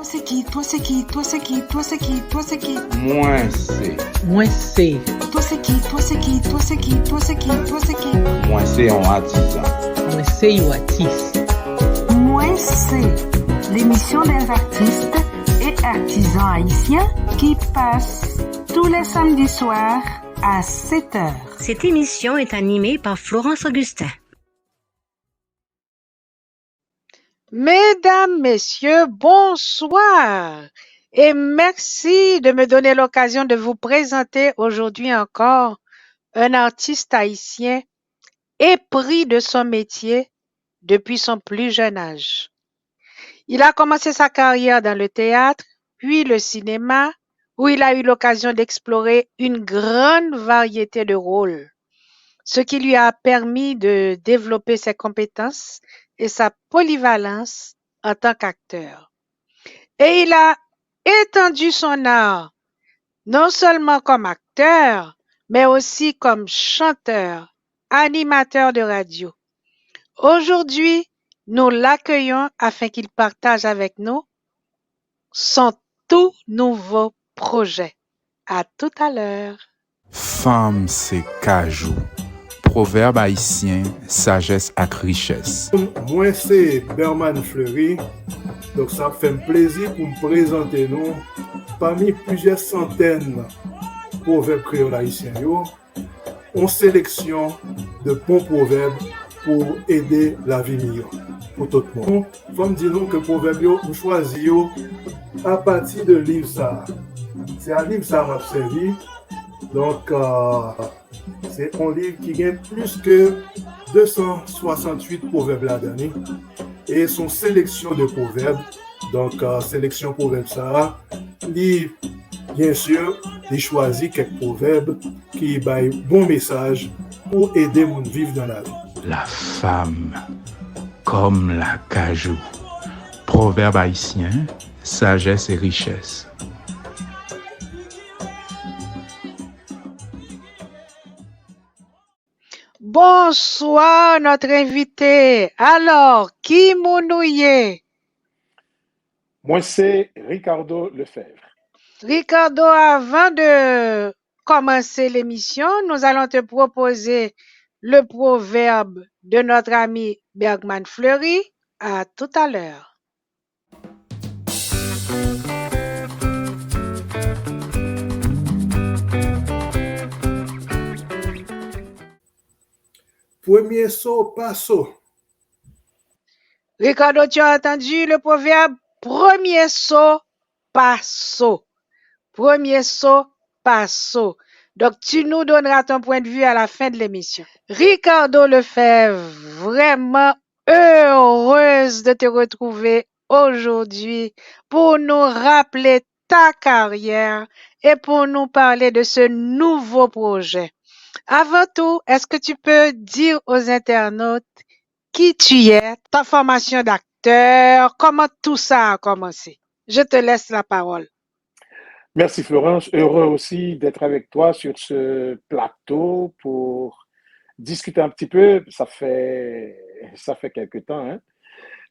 c'est qui? Toi c'est qui? Toi c'est qui? Toi c'est qui? Toi c'est qui? Moi c'est. Moi c'est. Toi c'est qui? Toi c'est qui? Toi c'est qui? Toi c'est qui? Toi c'est qui? Moi c'est un artisan. Moi c'est un artiste. Moi c'est l'émission des artistes et artisans haïtiens qui passe tous les samedis soirs à 7h. Cette émission est animée par Florence Augustin. Mesdames, Messieurs, bonsoir et merci de me donner l'occasion de vous présenter aujourd'hui encore un artiste haïtien épris de son métier depuis son plus jeune âge. Il a commencé sa carrière dans le théâtre, puis le cinéma, où il a eu l'occasion d'explorer une grande variété de rôles, ce qui lui a permis de développer ses compétences et sa polyvalence en tant qu'acteur. Et il a étendu son art, non seulement comme acteur, mais aussi comme chanteur, animateur de radio. Aujourd'hui, nous l'accueillons afin qu'il partage avec nous son tout nouveau projet. À tout à l'heure. Femme, c'est cajou. Proverbe haïtien, sagesse ak richesse. Moi, c'est Berman Fleury. Donc, ça fait un plaisir pour me présenter nous parmi plusieurs centaines de proverbes créoles haïtiens. On sélection de bons proverbes pour aider la vie meilleure pour tout le monde. Il faut me dire que proverbes, vous choisissez à partir de livre ça. C'est un livre ça m'a servi. Donc, c'est un livre qui gagne plus que 268 proverbes là-dedans. Et son sélection de proverbes, donc sélection proverbes ça, livre, bien sûr, il choisit quelques proverbes qui baillent bon message pour aider mon vivre dans la vie. La femme, comme la cajou. Proverbe haïtien, sagesse et richesse. Bonsoir, notre invité. Alors, qui mounouye? Moi, c'est Ricardo Lefebvre. Ricardo, avant de commencer l'émission, nous allons te proposer le proverbe de notre ami Bergman Fleury. À tout à l'heure. Premier saut, pas saut. Ricardo, tu as entendu le proverbe premier saut, pas saut. Premier saut, pas saut. Donc, tu nous donneras ton point de vue à la fin de l'émission. Ricardo Lefebvre, vraiment heureuse de te retrouver aujourd'hui pour nous rappeler ta carrière et pour nous parler de ce nouveau projet. Avant tout, est-ce que tu peux dire aux internautes qui tu es, ta formation d'acteur, comment tout ça a commencé? Je te laisse la parole. Merci Florence, heureux aussi d'être avec toi sur ce plateau pour discuter un petit peu. Ça fait quelque temps, hein,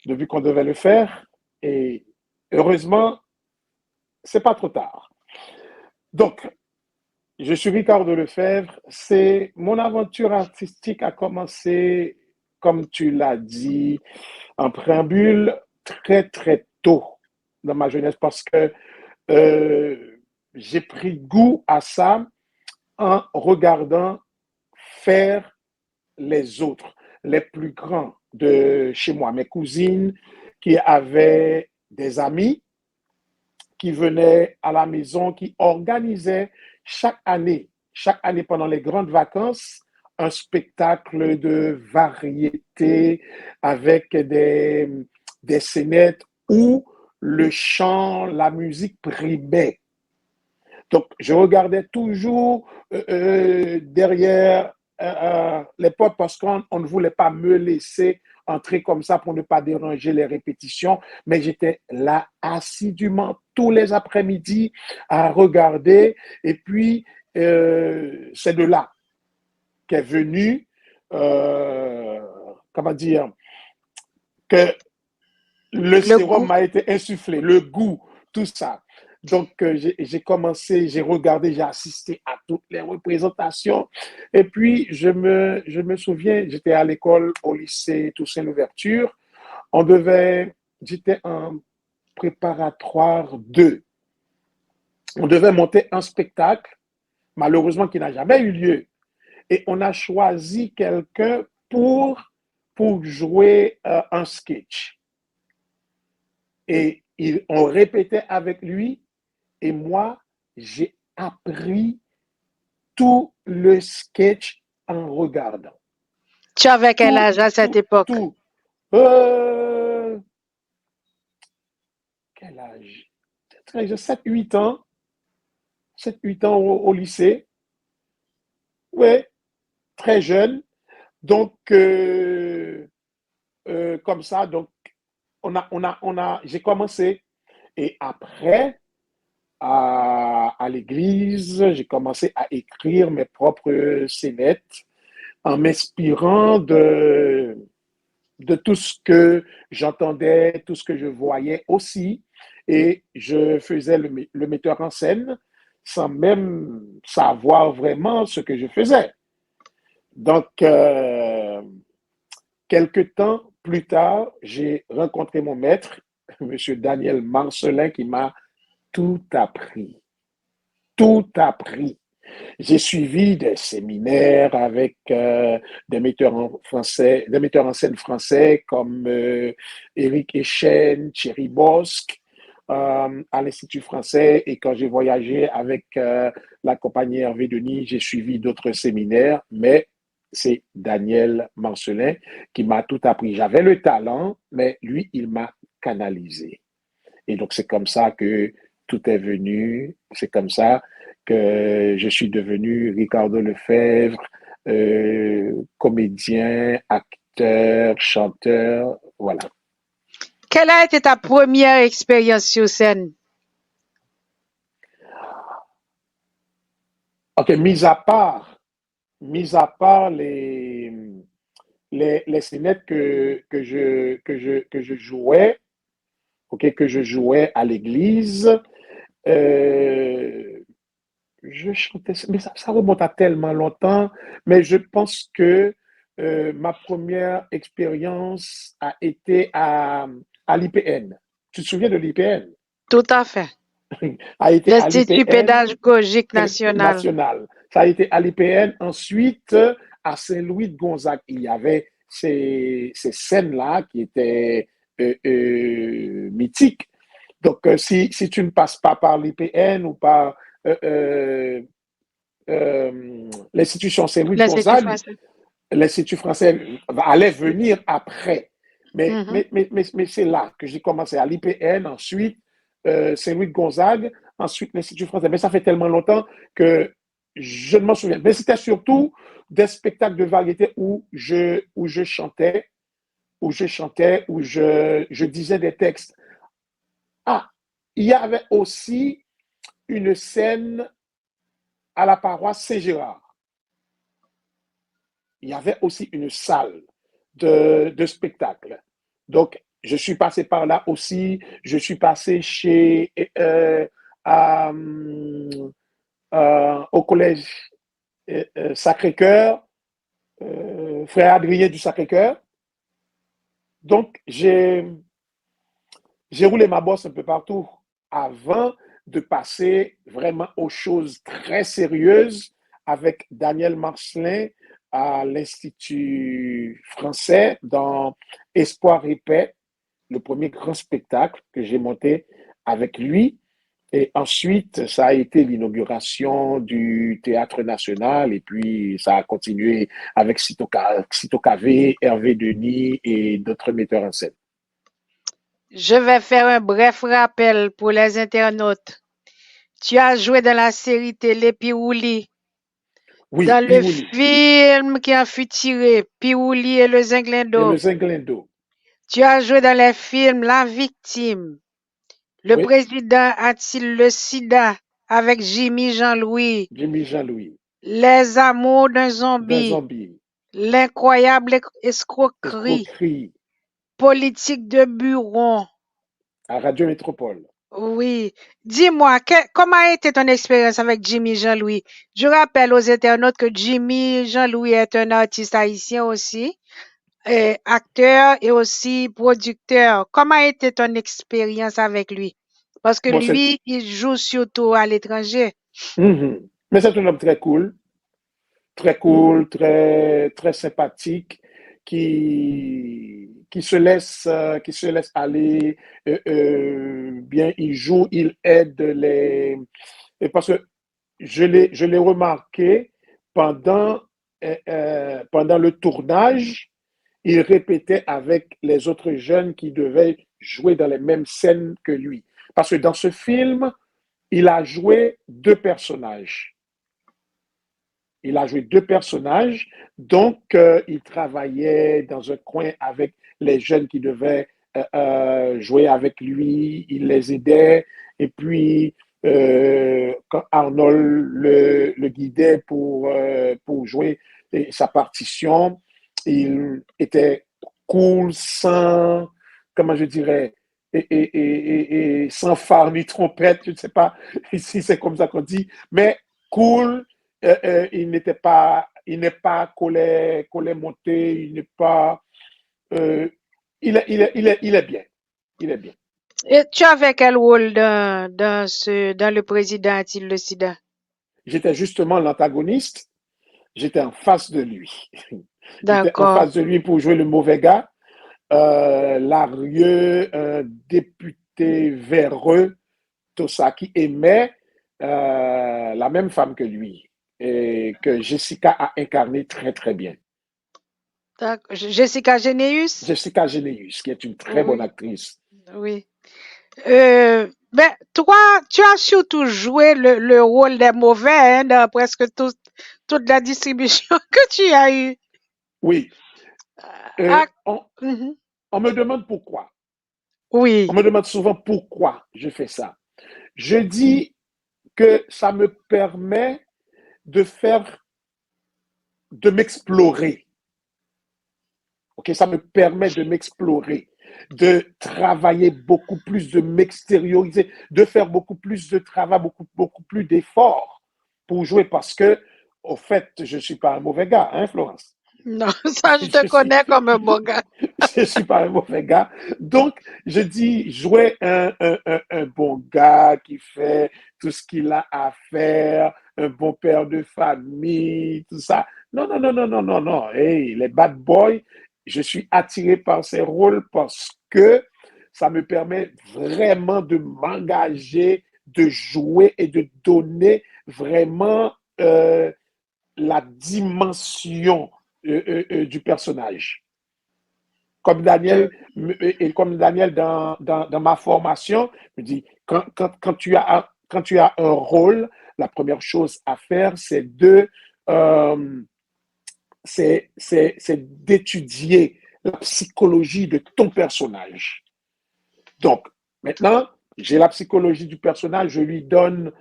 depuis qu'on devait le faire et heureusement, c'est pas trop tard. Donc, je suis Ricardo Lefebvre. Mon aventure artistique a commencé, comme tu l'as dit, en préambule, très très tôt dans ma jeunesse parce que j'ai pris goût à ça en regardant faire les autres, les plus grands de chez moi, mes cousines qui avaient des amis qui venaient à la maison, qui organisaient chaque année pendant les grandes vacances, un spectacle de variété avec des scénettes où le chant, la musique primait. Donc, je regardais toujours derrière les portes parce qu'on ne voulait pas me laisser entrer comme ça pour ne pas déranger les répétitions, mais j'étais là assidûment tous les après-midi à regarder et puis c'est de là qu'est venu, comment dire, que Le Le sérum goût. m'a été insufflé, le goût, tout ça. Donc, j'ai commencé, j'ai regardé, j'ai assisté à toutes les représentations. Et puis, je me souviens, j'étais à l'école, au lycée Toussaint Louverture. J'étais en préparatoire 2. On devait monter un spectacle, malheureusement, qui n'a jamais eu lieu. Et on a choisi quelqu'un pour jouer un sketch. Et on répétait avec lui. Et moi, j'ai appris tout le sketch en regardant. Tu avais quel Tout, âge à cette tout, époque? tout. Euh, Quel âge? Peut-être 7-8 ans. 7-8 ans au lycée. Oui, très jeune. Donc, comme ça, donc, j'ai commencé. Et après, à l'église, j'ai commencé à écrire mes propres scénettes en m'inspirant de tout ce que j'entendais, tout ce que je voyais aussi. Et je faisais le metteur en scène sans même savoir vraiment ce que je faisais. Donc, quelques temps plus tard, j'ai rencontré mon maître, M. Daniel Marcelin, qui m'a tout appris. Tout appris. J'ai suivi des séminaires avec des metteurs en scène français comme Éric Echen, Thierry Bosque à l'Institut français. Et quand j'ai voyagé avec la compagnie Hervé Denis, j'ai suivi d'autres séminaires, mais c'est Daniel Marcelin qui m'a tout appris. J'avais le talent, mais lui, il m'a canalisé. Et donc, c'est comme ça que tout est venu. C'est comme ça que je suis devenu Ricardo Lefebvre, comédien, acteur, chanteur, voilà. Quelle a été ta première expérience sur scène? Ok, mis à part les scénettes que je jouais, ok, que je jouais à l'église, je chantais, mais ça remonte à tellement longtemps, mais je pense que ma première expérience a été à l'IPN. Tu te souviens de l'IPN? Tout à fait. A été à L'Institut l'IPN pédagogique national. national. Ça a été à l'IPN. Ensuite, à Saint-Louis de Gonzague, il y avait ces scènes-là qui étaient mythiques. Donc, si tu ne passes pas par l'IPN ou par l'institution Saint-Louis de L'Institut Gonzague, français. l'Institut français allait venir après. Mais, Mhm. mais c'est là que j'ai commencé à l'IPN, ensuite Saint-Louis de Gonzague, ensuite l'Institut français. Mais ça fait tellement longtemps que je ne m'en souviens. Mais c'était surtout des spectacles de variété où je chantais, où je disais des textes. Ah, il y avait aussi une scène à la paroisse Saint-Gérard. Il y avait aussi une salle de spectacle. Donc, je suis passé par là aussi. Je suis passé au collège Sacré-Cœur, frère Adrien du Sacré-Cœur. Donc, j'ai roulé ma bosse un peu partout avant de passer vraiment aux choses très sérieuses avec Daniel Marcelin à l'Institut français dans Espoir et Paix, le premier grand spectacle que j'ai monté avec lui. Et ensuite, ça a été l'inauguration du Théâtre National et puis ça a continué avec Cito Cavé, Hervé Denis et d'autres metteurs en scène. Je vais faire un bref rappel pour les internautes. Tu as joué dans la série télé Pirouli. Oui, Dans Pirouli. le film qui en fut tiré, Pirouli et le Zinglindo. Et le Zinglindo. Tu as joué dans les films La Victime. Le Oui. président a-t-il le sida avec Jimmy Jean-Louis? Jimmy Jean-Louis. Les amours d'un zombie. D'un zombie. L'incroyable escroquerie. Escroquerie. politique de bureau. à Radio Métropole. Oui. Dis-moi, comment a été ton expérience avec Jimmy Jean-Louis? Je rappelle aux internautes que Jimmy Jean-Louis est un artiste haïtien aussi, acteur et aussi producteur. Comment a été ton expérience avec lui? Parce que Bon, lui, il joue surtout à l'étranger. Mais c'est un homme très cool, très sympathique, qui se laisse aller. Bien, il joue, il aide les. Et parce que je l'ai remarqué pendant le tournage, il répétait avec les autres jeunes qui devaient jouer dans les mêmes scènes que lui. Parce que dans ce film, il a joué deux personnages. Il a joué deux personnages, donc il travaillait dans un coin avec les jeunes qui devaient jouer avec lui, il les aidait, et puis quand Arnold le guidait pour jouer sa partition, il était cool, sans, comment je dirais, et sans phare ni trompette, je ne sais pas si c'est comme ça qu'on dit, mais cool. Il n'est pas collet monté, il n'est pas, il est bien, il est bien. Et tu avais quel rôle dans le président a-t-il le sida? J'étais justement l'antagoniste, j'étais en face de lui. J'étais en D'accord. face de lui pour jouer le mauvais gars, l'arieux, un député véreux, tout ça, qui aimait la même femme que lui et que Jessica a incarné très, très bien. Jessica Généus? Jessica Généus, qui est une très bonne actrice. Oui. Ben, toi, tu as surtout joué le rôle des mauvais hein, dans presque toute la distribution que tu as eue. Oui. Ah, On me demande pourquoi. oui. On me demande souvent pourquoi je fais ça. Je dis que ça me permet de m'explorer. Ok, ça me permet de m'explorer, de travailler beaucoup plus, de m'extérioriser, de faire beaucoup plus de travail, beaucoup plus d'efforts pour jouer parce que, au fait, je ne suis pas un mauvais gars, hein, Florence? Non, ça, je te connais comme un bon gars. Je ne suis pas un mauvais gars. Donc, je dis, jouer un bon gars qui fait tout ce qu'il a à faire, un bon père de famille, tout ça. Non, non, non, non, non, non, non. Hey, les bad boys, je suis attiré par ces rôles parce que ça me permet vraiment de m'engager, de jouer et de donner vraiment la dimension du personnage. Comme Daniel dans ma formation, me dit, quand tu as un rôle, la première chose à faire, c'est d'étudier la psychologie de ton personnage. Donc, maintenant, j'ai la psychologie du personnage, je lui donne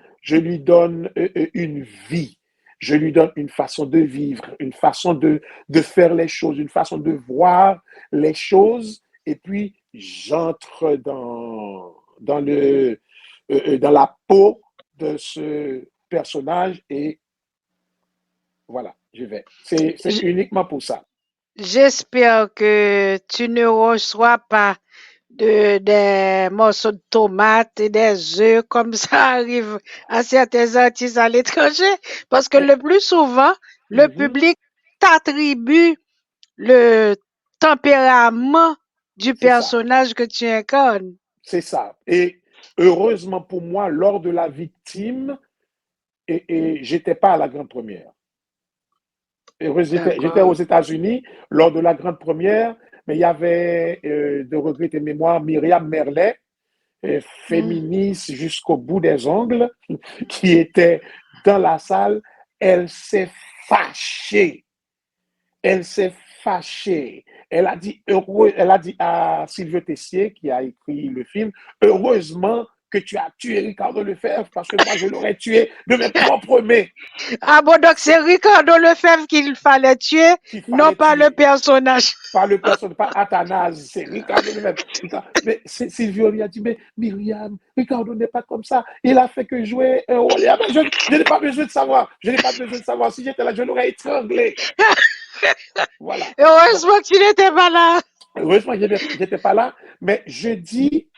une vie. Je lui donne une façon de vivre, une façon de faire les choses, une façon de voir les choses. Et puis, j'entre dans la peau de ce personnage et voilà, je vais. C'est uniquement pour ça. J'espère que tu ne reçois pas des morceaux de tomates et des œufs comme ça arrive à certains artistes à l'étranger parce que le plus souvent, le public t'attribue le tempérament du personnage que tu incarnes. C'est ça. Et heureusement pour moi, lors de La Victime, et j'étais pas à la grande première. J'étais aux États-Unis lors de la grande première, mais il y avait, de regret et mémoire, Myriam Merlet, féministe jusqu'au bout des ongles, qui était dans la salle. Elle s'est fâchée. Elle s'est fâchée. Elle a dit à Sylvie Tessier, qui a écrit le film, heureusement que tu as tué Ricardo Lefebvre parce que moi, je l'aurais tué de mes propres mains. Ah bon, donc c'est Ricardo Lefebvre qu'il fallait tuer, Qu'il non fallait pas le tuer. personnage. Pas le personnage, pas Athanase, c'est Ricardo Lefebvre. Mais Silvio lui a dit, mais Myriam, Ricardo n'est pas comme ça. Il a fait que jouer un rôle. Ah, mais je n'ai pas besoin de savoir. Je n'ai pas besoin de savoir. Si j'étais là, je l'aurais étranglé. Voilà. Heureusement que tu n'étais pas là. Heureusement, je n'étais pas là, mais je dis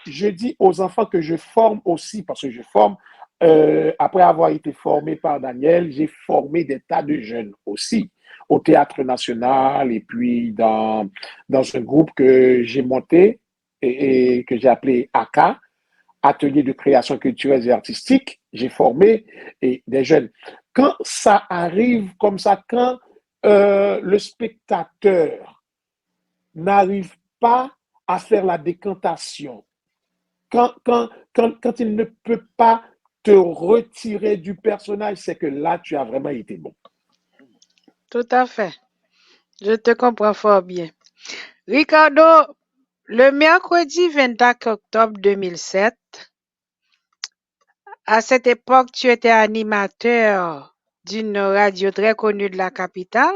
aux enfants que je forme aussi, parce que je forme, après avoir été formé par Daniel, j'ai formé des tas de jeunes aussi, au Théâtre National et puis dans un groupe que j'ai monté et que j'ai appelé ACA, Atelier de création culturelle et artistique. J'ai formé des jeunes. Quand ça arrive comme ça, quand le spectateur n'arrive pas à faire la décantation, quand il ne peut pas te retirer du personnage, c'est que là, tu as vraiment été bon. Tout à fait. Je te comprends fort bien. Ricardo, le mercredi 24 octobre 2007, à cette époque, tu étais animateur d'une radio très connue de la capitale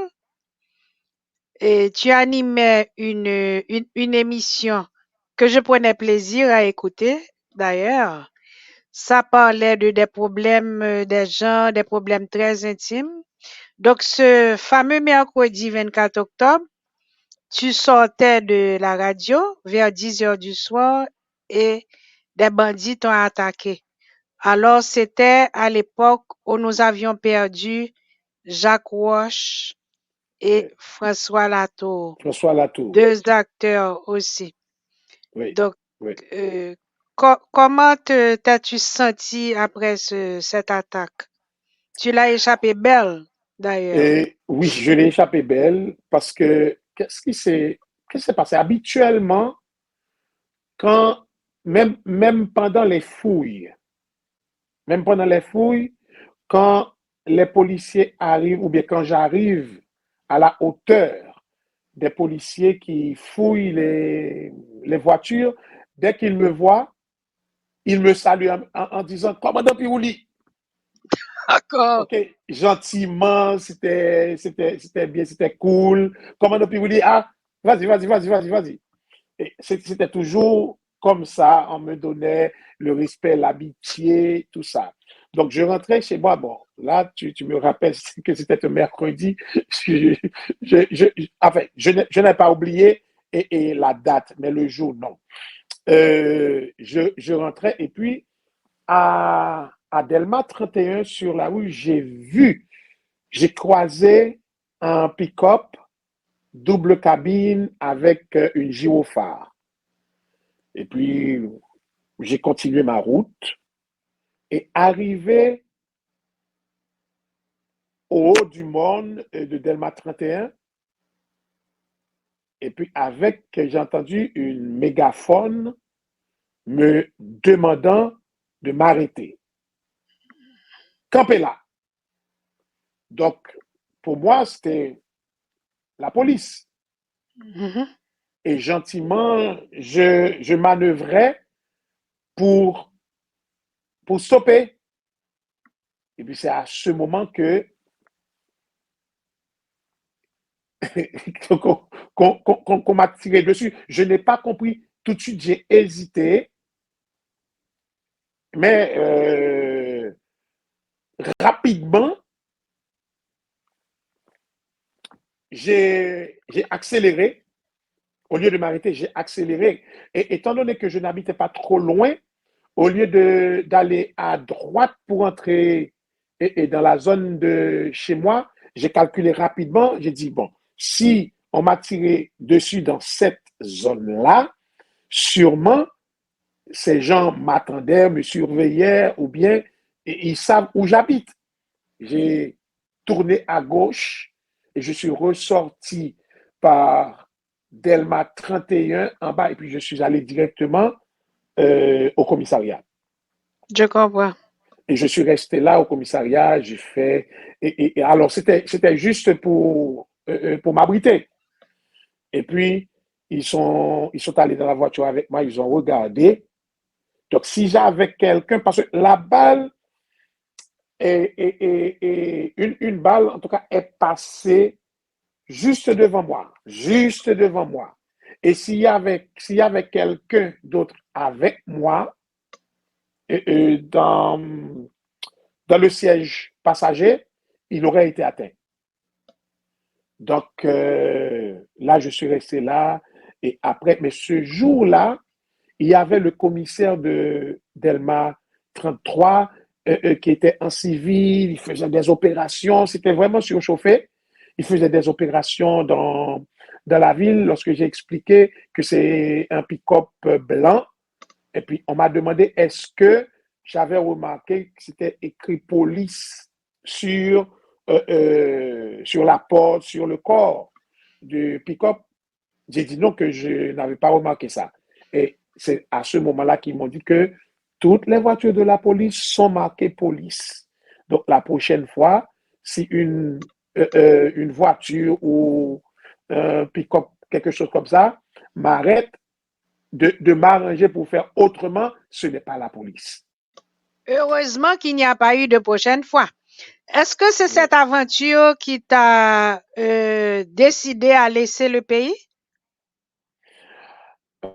et tu animais une émission que je prenais plaisir à écouter. D'ailleurs, ça parlait des problèmes des gens, des problèmes très intimes. Donc, ce fameux mercredi 24 octobre, tu sortais de la radio vers 10 heures du soir et des bandits t'ont attaqué. Alors, c'était à l'époque où nous avions perdu Jacques Roche et François Latour. François Latour. Deux acteurs aussi. Oui. Donc, oui. Comment t'as-tu senti après cette attaque? Tu l'as échappé belle, d'ailleurs. Oui, je l'ai échappé belle parce que qu'est-ce qui s'est passé? Habituellement, même pendant les fouilles, quand les policiers arrivent, ou bien quand j'arrive à la hauteur des policiers qui fouillent les voitures, dès qu'ils me voient, ils me saluent en disant « Commandant Pirouli ». D'accord. Ok, gentiment, c'était bien, c'était cool. Commandant Pirouli, ah, vas-y. Et c'était toujours comme ça, on me donnait le respect, l'amitié, tout ça. Donc, je rentrais chez moi. Bon, là, tu me rappelles que c'était un mercredi. Enfin, je n'ai pas oublié et la date, mais le jour, non. Je rentrais et puis à Delma 31 sur la rue, j'ai croisé un pick-up double cabine avec une gyrophare. Et puis, j'ai continué ma route et arrivé au haut du monde de Delma 31. Et puis, j'ai entendu une mégaphone me demandant de m'arrêter. Campez là. Donc, pour moi, c'était la police. Mm-hmm. Et gentiment, je manœuvrais pour stopper. Et puis, c'est à ce moment qu'on m'a tiré dessus. Je n'ai pas compris. Tout de suite, j'ai hésité. Mais rapidement, j'ai accéléré. Au lieu de m'arrêter, j'ai accéléré. Et étant donné que je n'habitais pas trop loin, au lieu d'aller à droite pour entrer et dans la zone de chez moi, j'ai calculé rapidement. J'ai dit, bon, si on m'a tiré dessus dans cette zone-là, sûrement, ces gens m'attendaient, me surveillaient ou bien ils savent où j'habite. J'ai tourné à gauche et je suis ressorti par Delma 31 en bas et puis je suis allé directement au commissariat. Je comprends. Et je suis resté là au commissariat, j'ai fait... Et alors, c'était juste pour m'abriter. Et puis, ils sont allés dans la voiture avec moi, ils ont regardé. Donc, si j'avais quelqu'un, parce que la balle, une balle, en tout cas, est passée juste devant moi, juste devant moi. Et s'il y avait quelqu'un d'autre avec moi dans le siège passager, il aurait été atteint. Donc là, je suis resté là. Et après, mais ce jour-là, il y avait le commissaire de Delma 33 qui était en civil, il faisait des opérations, c'était vraiment surchauffé. Il faisait des opérations dans la ville lorsque j'ai expliqué que c'est un pick-up blanc. Et puis, on m'a demandé est-ce que j'avais remarqué que c'était écrit police sur la porte, sur le corps du pick-up. J'ai dit non, que je n'avais pas remarqué ça. Et c'est à ce moment-là qu'ils m'ont dit que toutes les voitures de la police sont marquées police. Donc, la prochaine fois, si une voiture ou un pick-up, quelque chose comme ça, m'arrête de m'arranger pour faire autrement, ce n'est pas la police. Heureusement qu'il n'y a pas eu de prochaine fois. Est-ce que c'est cette aventure qui t'a décidé à laisser le pays?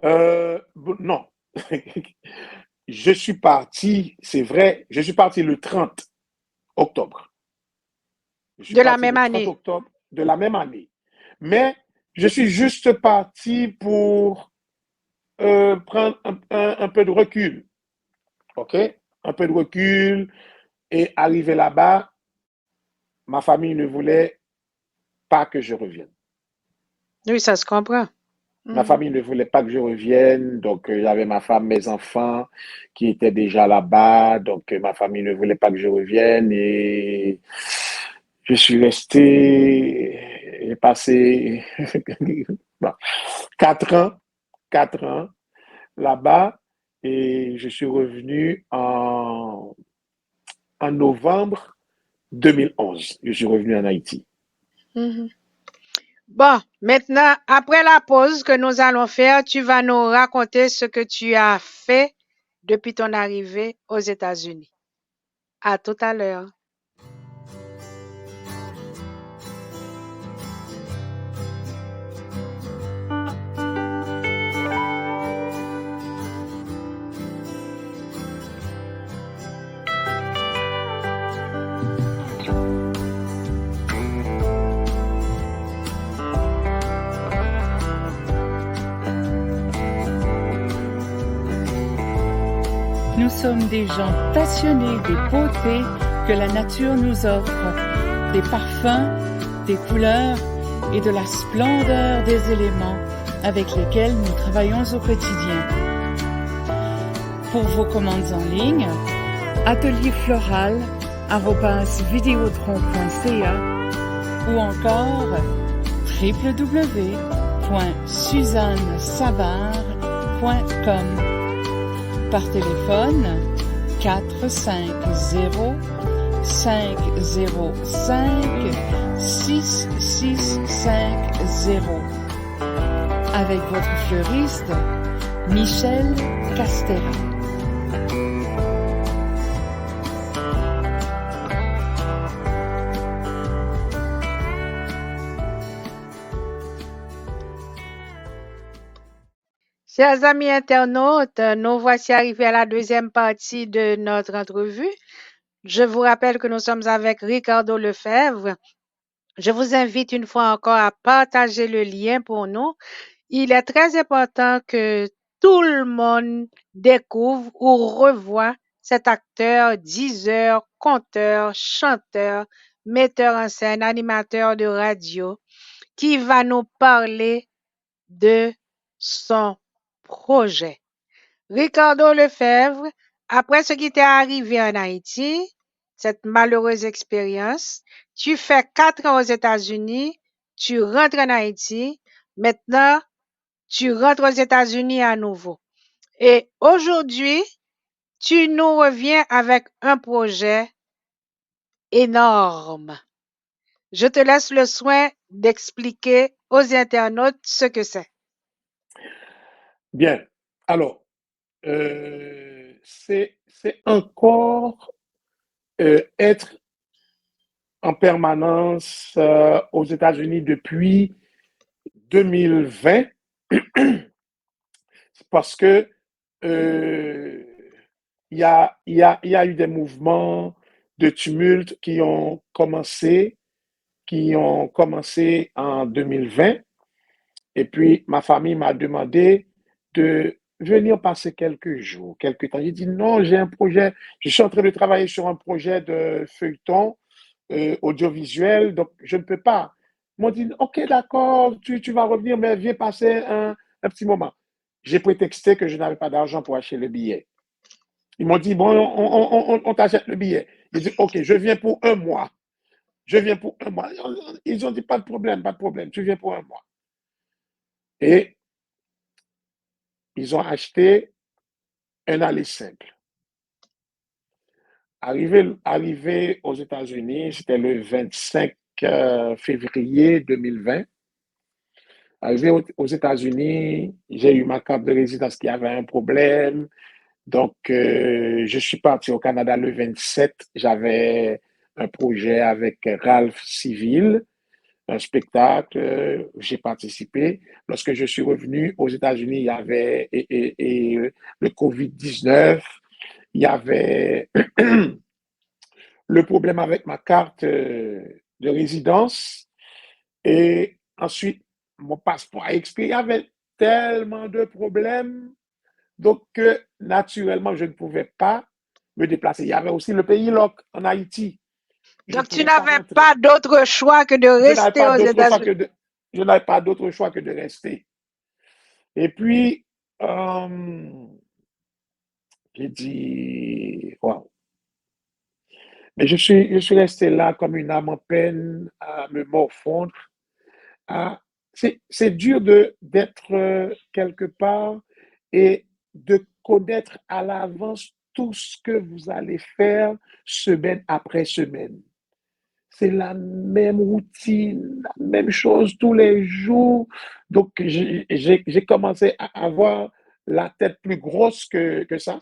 Non. Je suis parti, c'est vrai, je suis parti le 30 octobre. De la même année. Octobre de la même année. Mais je suis juste parti pour prendre un peu de recul. OK? Un peu de recul. Et arrivé là-bas, ma famille ne voulait pas que je revienne. Oui, ça se comprend. Ma famille ne voulait pas que je revienne, donc il y avait ma femme, mes enfants qui étaient déjà là-bas, donc ma famille ne voulait pas que je revienne et je suis resté, j'ai passé 4 ans là-bas et je suis revenu en novembre 2011. Je suis revenu en Haïti. Bon, maintenant, après la pause que nous allons faire, tu vas nous raconter ce que tu as fait depuis ton arrivée aux États-Unis. À tout à l'heure. Nous sommes des gens passionnés des beautés que la nature nous offre, des parfums, des couleurs et de la splendeur des éléments avec lesquels nous travaillons au quotidien. Pour vos commandes en ligne, atelierfloral@videotron.ca ou encore www.suzannesavard.com. Par téléphone 450 505 6650 avec votre fleuriste Michel Castera. Chers amis internautes, nous voici arrivés à la deuxième partie de notre entrevue. Je vous rappelle que nous sommes avec Ricardo Lefebvre. Je vous invite une fois encore à partager le lien pour nous. Il est très important que tout le monde découvre ou revoie cet acteur, diseur, conteur, chanteur, metteur en scène, animateur de radio qui va nous parler de son projet. Ricardo Lefebvre, après ce qui t'est arrivé en Haïti, cette malheureuse expérience, tu fais 4 ans aux États-Unis, tu rentres en Haïti, maintenant, tu rentres aux États-Unis à nouveau. Et aujourd'hui, tu nous reviens avec un projet énorme. Je te laisse le soin d'expliquer aux internautes ce que c'est. Bien. Alors, c'est encore être en permanence aux États-Unis depuis 2020 parce que il y a eu des mouvements de tumulte qui ont commencé en 2020. Et puis, ma famille m'a demandé de venir passer quelques jours, quelques temps. J'ai dit non, j'ai un projet, je suis en train de travailler sur un projet de feuilleton audiovisuel, donc je ne peux pas. Ils m'ont dit, OK, d'accord, tu vas revenir, mais viens passer un petit moment. J'ai prétexté que je n'avais pas d'argent pour acheter le billet. Ils m'ont dit, bon, on t'achète le billet. J'ai dit, OK, je viens pour un mois. Je viens pour un mois. Ils ont dit, pas de problème, tu viens pour un mois. Et ils ont acheté un aller simple. Arrivé aux États-Unis, c'était le 25 février 2020. Arrivé aux États-Unis, j'ai eu ma carte de résidence qui avait un problème. Donc, je suis parti au Canada le 27. J'avais un projet avec Ralph Civil, un spectacle, j'ai participé. Lorsque je suis revenu aux États-Unis, il y avait le COVID-19, il y avait le problème avec ma carte de résidence et ensuite mon passeport a expiré. Il y avait tellement de problèmes, donc naturellement, je ne pouvais pas me déplacer. Il y avait aussi le pays LOC en Haïti. Donc, tu n'avais pas d'autre choix que de rester aux États-Unis. Je n'avais pas d'autre choix que de rester. Et puis, j'ai dit, wow. Mais je suis resté là comme une âme en peine à me morfondre. C'est dur d'être quelque part et de connaître à l'avance tout ce que vous allez faire semaine après semaine. C'est la même routine, la même chose tous les jours. Donc, j'ai commencé à avoir la tête plus grosse que ça.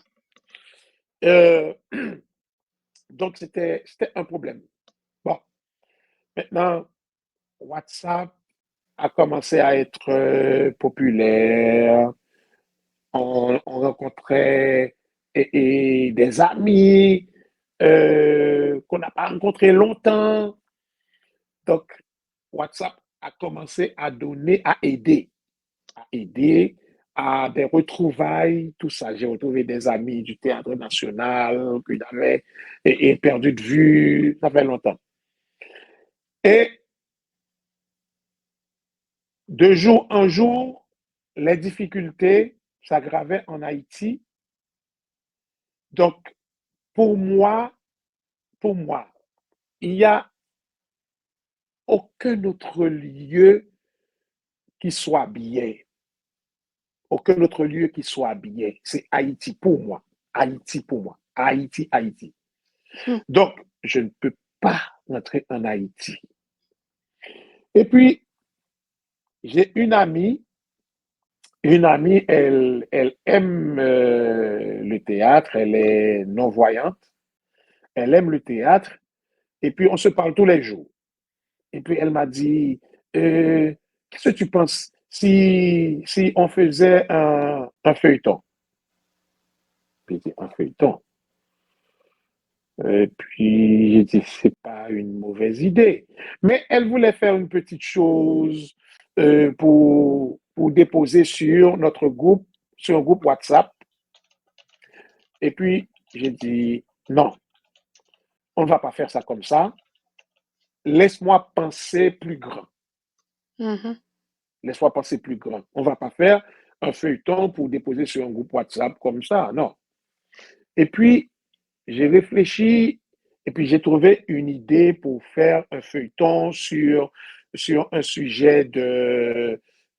Donc, c'était un problème. Bon, maintenant, WhatsApp a commencé à être populaire. On rencontrait des amis qu'on n'a pas rencontrés longtemps. Donc, WhatsApp a commencé à aider à des retrouvailles, tout ça. J'ai retrouvé des amis du Théâtre National que j'avais perdu de vue, ça fait longtemps. Et de jour en jour, les difficultés s'aggravaient en Haïti. Donc, pour moi, il n'y a aucun autre lieu qui soit bien. Aucun autre lieu qui soit bien. C'est Haïti pour moi. Haïti pour moi. Haïti. Donc, je ne peux pas rentrer en Haïti. Et puis, j'ai une amie, elle aime le théâtre, elle est non-voyante, elle aime le théâtre, et puis on se parle tous les jours. Et puis elle m'a dit, qu'est-ce que tu penses si on faisait un feuilleton? J'ai dit, un feuilleton? Et puis j'ai dit, c'est pas une mauvaise idée. Mais elle voulait faire une petite chose pour déposer sur notre groupe, sur un groupe WhatsApp. Et puis j'ai dit, non, on ne va pas faire ça comme ça. Laisse-moi penser plus grand. Laisse-moi penser plus grand. On ne va pas faire un feuilleton pour déposer sur un groupe WhatsApp comme ça, non. Et puis, j'ai réfléchi et puis j'ai trouvé une idée pour faire un feuilleton sur un sujet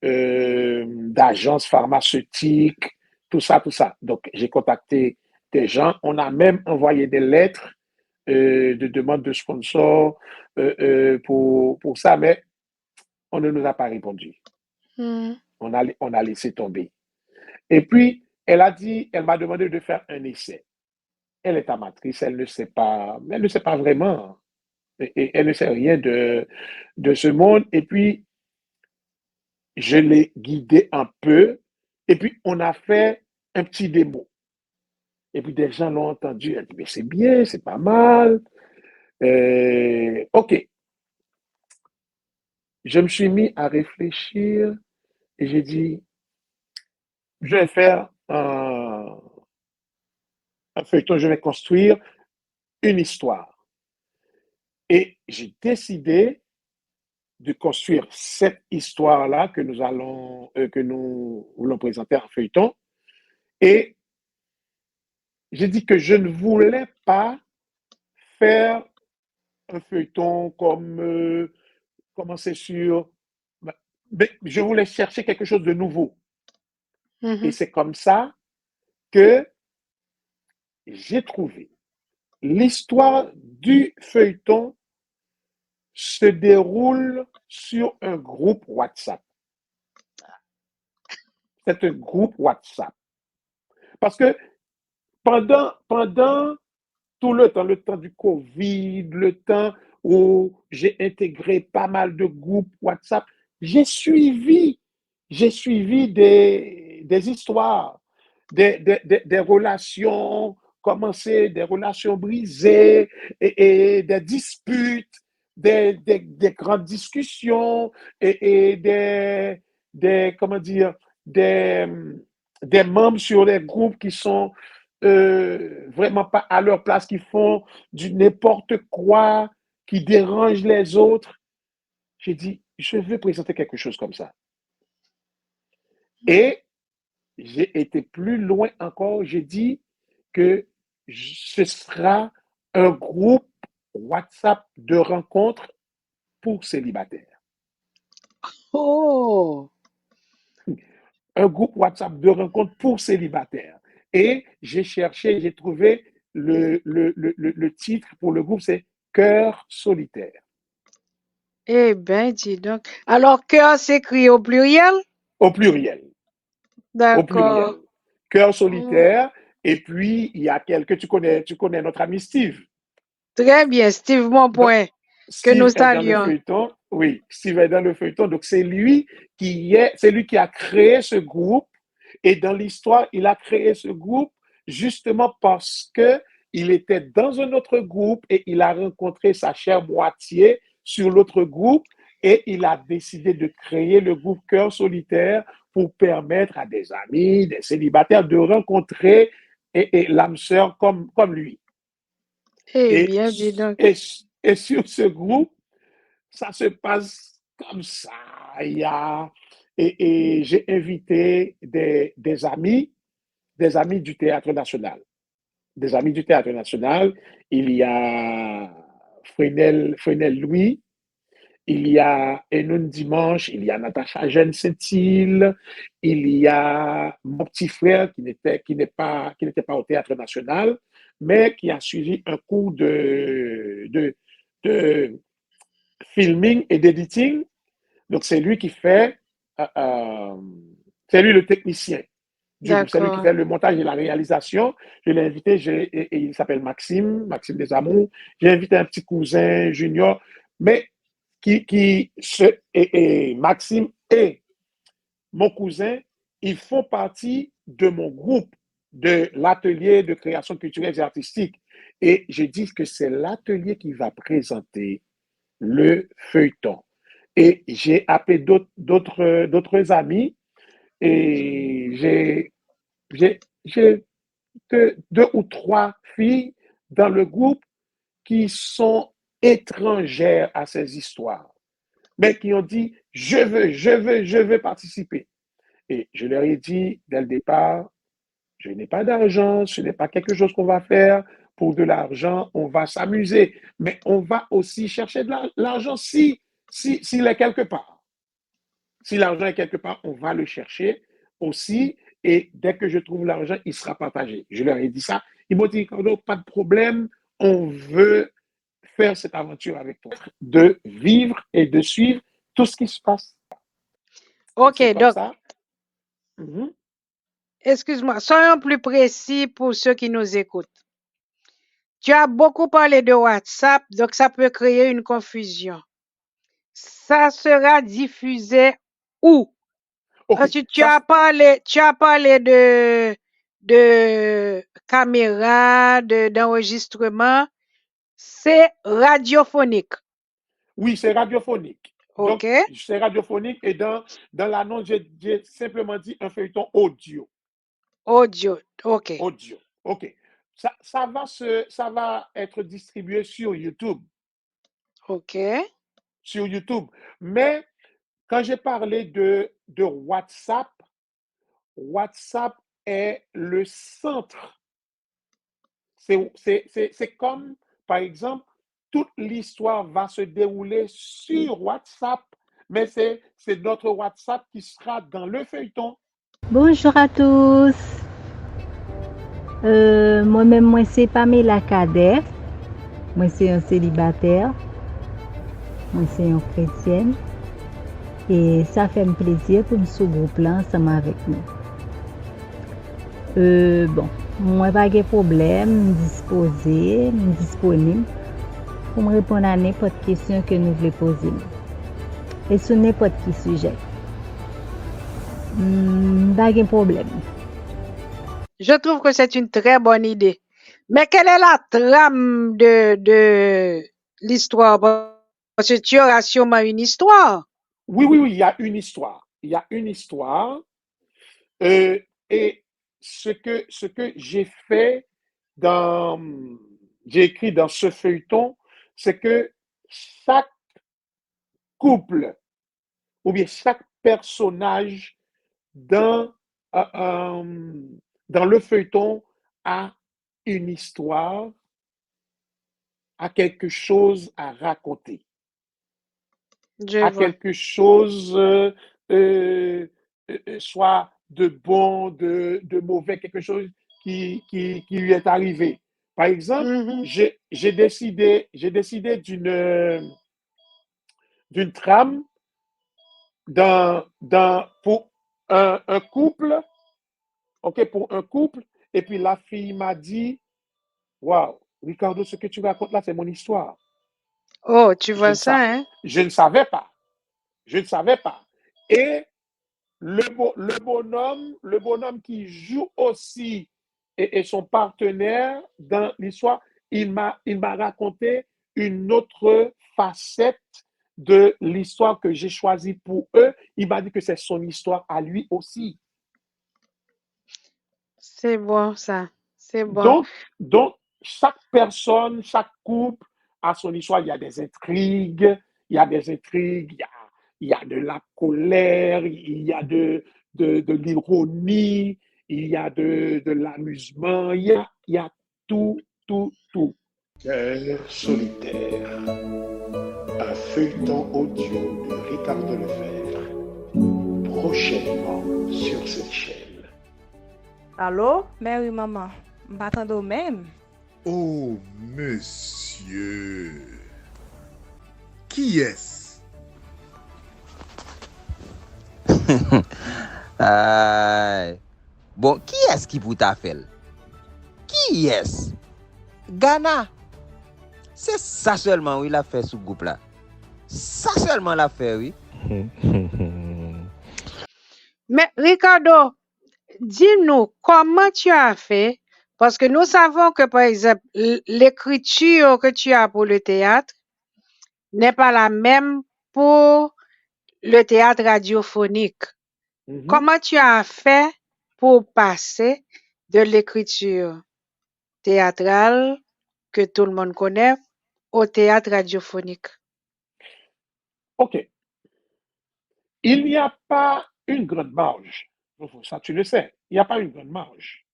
d'agence pharmaceutique, tout ça. Donc, j'ai contacté des gens. On a même envoyé des lettres de demande de sponsors pour ça, mais on ne nous a pas répondu. On a laissé tomber. Et puis, elle m'a demandé de faire un essai. Elle est amatrice, elle ne sait pas vraiment, et elle ne sait rien de ce monde. Et puis, je l'ai guidée un peu, et puis on a fait un petit démo. Et puis des gens l'ont entendu, elle dit, mais c'est bien, c'est pas mal. OK. Je me suis mis à réfléchir et j'ai dit, je vais faire un feuilleton, je vais construire une histoire. Et j'ai décidé de construire cette histoire-là que nous voulons présenter en feuilleton. Et j'ai dit que je ne voulais pas faire un feuilleton comme commencer sur. Mais je voulais chercher quelque chose de nouveau. Et c'est comme ça que j'ai trouvé l'histoire du feuilleton se déroule sur un groupe WhatsApp. C'est un groupe WhatsApp. Parce que pendant tout le temps du Covid, le temps où j'ai intégré pas mal de groupes WhatsApp, j'ai suivi des histoires, des relations commencées, des relations brisées, et des disputes, des grandes discussions, et comment dire, des membres sur les groupes qui sont vraiment pas à leur place, qui font du n'importe quoi, qui dérangent les autres. J'ai dit, je veux présenter quelque chose comme ça. Et j'ai été plus loin encore. J'ai dit que ce sera un groupe WhatsApp de rencontres pour célibataires. Oh! Un groupe WhatsApp de rencontres pour célibataires. Et j'ai cherché, j'ai trouvé le titre pour le groupe, c'est Cœur solitaire. Eh bien, dis donc. Alors, cœur s'écrit au pluriel? Au pluriel. Au pluriel. D'accord. Cœur solitaire. Et puis, il y a quelques, tu connais notre ami Steve. Très bien, Steve Monpoint, que Steve nous est dans le saluons. feuilleton. Oui, Steve est dans le feuilleton. Donc, c'est lui qui a créé ce groupe. Et dans l'histoire, il a créé ce groupe justement parce que il était dans un autre groupe et il a rencontré sa chère moitié sur l'autre groupe et il a décidé de créer le groupe Cœur solitaire pour permettre à des amis, des célibataires de rencontrer et l'âme sœur comme lui. Eh bien, dis donc. Et sur ce groupe, ça se passe comme ça. Et j'ai invité des amis du Théâtre National. Des amis du Théâtre National. Il y a Fresnel Louis, il y a Enoun Dimanche, il y a Natacha Jeanne Saint-Île, il y a mon petit frère qui n'était pas au Théâtre National, mais qui a suivi un cours de filming et d'editing. Donc, c'est lui qui fait, c'est lui le technicien. C'est lui qui fait le montage et la réalisation. Je l'ai invité, et il s'appelle Maxime Desamours. J'ai invité un petit cousin junior, mais Maxime et mon cousin, ils font partie de mon groupe de l'atelier de création culturelle et artistique. Et je dis que c'est l'atelier qui va présenter le feuilleton. Et j'ai appelé d'autres amis et j'ai deux ou trois filles dans le groupe qui sont étrangères à ces histoires, mais qui ont dit « je veux participer ». Et je leur ai dit dès le départ, je n'ai pas d'argent, ce n'est pas quelque chose qu'on va faire pour de l'argent, on va s'amuser, mais on va aussi chercher de l'argent s'il est quelque part. Si l'argent est quelque part, on va le chercher aussi, et dès que je trouve l'argent, il sera partagé. Je leur ai dit ça. Ils m'ont dit, pas de problème, on veut faire cette aventure avec toi, de vivre et de suivre tout ce qui se passe. OK, donc, excuse-moi, soyons plus précis pour ceux qui nous écoutent. Tu as beaucoup parlé de WhatsApp, donc ça peut créer une confusion. Ça sera diffusé où? Ok, Ensuite, tu ça, as parlé de caméra, d'enregistrement. C'est radiophonique. oui, c'est radiophonique. Donc, OK? c'est radiophonique et dans l'annonce, j'ai simplement dit un feuilleton audio. Audio. OK. Audio. OK. Ça va être distribué sur YouTube. OK. Sur YouTube. Mais quand j'ai parlé de WhatsApp, WhatsApp est le centre. C'est comme, par exemple, toute l'histoire va se dérouler sur WhatsApp, mais c'est notre WhatsApp qui sera dans le feuilleton. Bonjour à tous. Moi-même, moi c'est Pamela Kader. Moi c'est un célibataire. Moi c'est une chrétienne. Et ça fait un plaisir pour me sous groupe là ensemble avec nous. Bon, moi pas de problème, disponible pour me répondre à n'importe question que nous voulons poser. Et sur n'importe quel sujet. Pas de problème. Je trouve que c'est une très bonne idée. Mais quelle est la trame de l'histoire? Parce que tu auras sûrement une histoire. Oui, il y a une histoire. Il y a une histoire. Et ce que j'ai fait j'ai écrit dans ce feuilleton, c'est que chaque couple ou bien chaque personnage dans le feuilleton a une histoire, a quelque chose à raconter, Je vois. quelque chose soit de bon, de mauvais, quelque chose qui lui est arrivé. Par exemple, j'ai décidé d'une trame pour un couple, ok, pour un couple, et puis la fille m'a dit, waouh, Ricardo, ce que tu racontes là, c'est mon histoire. Oh, tu vois ça, hein? Je ne savais pas. Et le bonhomme qui joue aussi et son partenaire dans l'histoire, il m'a raconté une autre facette de l'histoire que j'ai choisie pour eux. Il m'a dit que c'est son histoire à lui aussi. C'est bon, ça. C'est bon. Donc, chaque personne, chaque couple a son histoire. Il y a des intrigues, il y a de la colère, il y a de l'ironie, il y a de l'amusement, il y a tout. Cœur solitaire, un feuilleton audio de Ricardo Lefebvre, prochainement sur cette chaîne. Allô, mère et maman, m'attendez même? Oh, monsieur. Qui est-ce? Bon, qui est-ce qui vous t'a fait? Qui est-ce? Ghana. C'est ça seulement, oui, il a fait sous groupe là. Ça seulement l'a fait, oui. Mais Ricardo, dis-nous comment tu as fait, parce que nous savons que, par exemple, l'écriture que tu as pour le théâtre n'est pas la même pour le théâtre radiophonique. Comment tu as fait pour passer de l'écriture théâtrale que tout le monde connaît au théâtre radiophonique? Ok. Il n'y a pas une grande marge. Ça, tu le sais. Il n'y a pas une grande marge.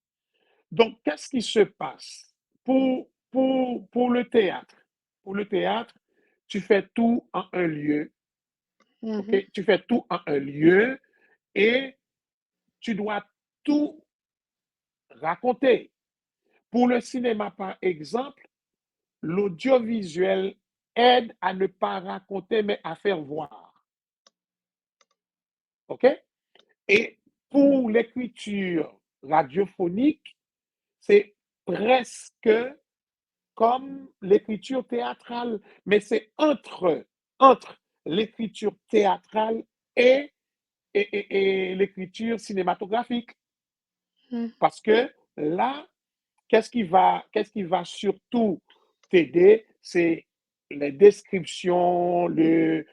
Donc, qu'est-ce qui se passe pour le théâtre? Pour le théâtre, tu fais tout en un lieu. Okay? Tu fais tout en un lieu et tu dois tout raconter. Pour le cinéma, par exemple, l'audiovisuel aide à ne pas raconter, mais à faire voir. OK? Et pour l'écriture radiophonique, c'est presque comme l'écriture théâtrale, mais c'est entre l'écriture théâtrale et l'écriture cinématographique. Parce que là, qu'est-ce qui va surtout t'aider? C'est les descriptions, le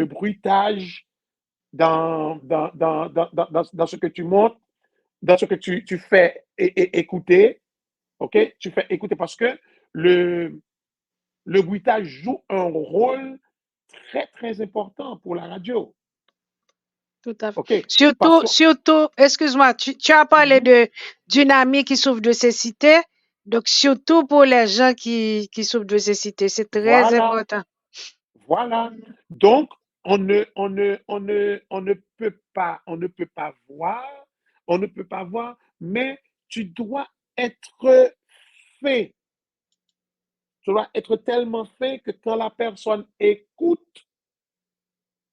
bruitage dans ce que tu montres, dans ce que tu fais écouter. OK? Tu fais écouter parce que le bruitage joue un rôle très, très important pour la radio. Tout à fait. OK? Surtout, excuse-moi, tu as parlé d'une amie qui souffre de cécité. Donc, surtout pour les gens qui souffrent de cécité, c'est très important. Voilà. Donc, on ne peut pas voir, mais tu dois être fait. Tu dois être tellement fait que quand la personne écoute,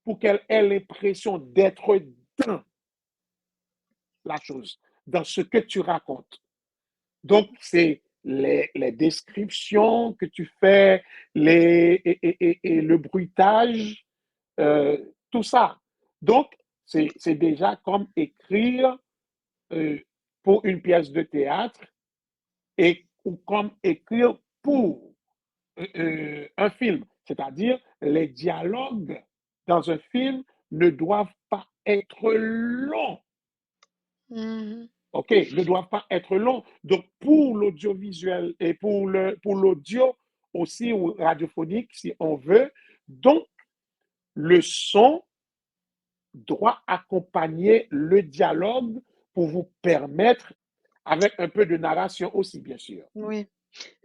pour qu'elle ait l'impression d'être dans la chose, dans ce que tu racontes. Donc, c'est les descriptions que tu fais, et le bruitage, tout ça. Donc, c'est déjà comme écrire pour une pièce de théâtre ou comme écrire pour un film. C'est-à-dire, les dialogues dans un film ne doivent pas être longs. OK, ne doivent pas être longs. Donc, pour l'audiovisuel et pour l'audio aussi ou radiophonique, si on veut, donc, le son doit accompagner le dialogue pour vous permettre, avec un peu de narration aussi, bien sûr. Oui.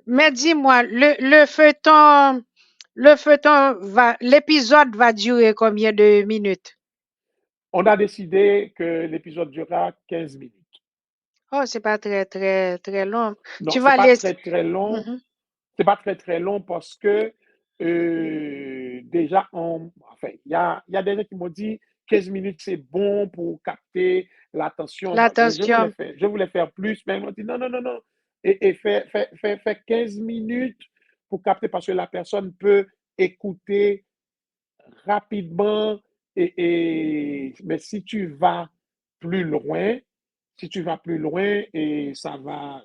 Mais dis-moi, l'épisode va durer combien de minutes? On a décidé que l'épisode durera 15 minutes. Oh, c'est pas très, très, très long. Non, Tu c'est vas pas laisser. très, très long. C'est pas très, très long parce que déjà, enfin, il y a des gens qui m'ont dit 15 minutes, c'est bon pour capter l'attention. L'attention. Je voulais faire plus, mais ils m'ont dit non, non, non, non. Et fais 15 minutes pour capter parce que la personne peut écouter rapidement. Mais si tu vas plus loin, et ça va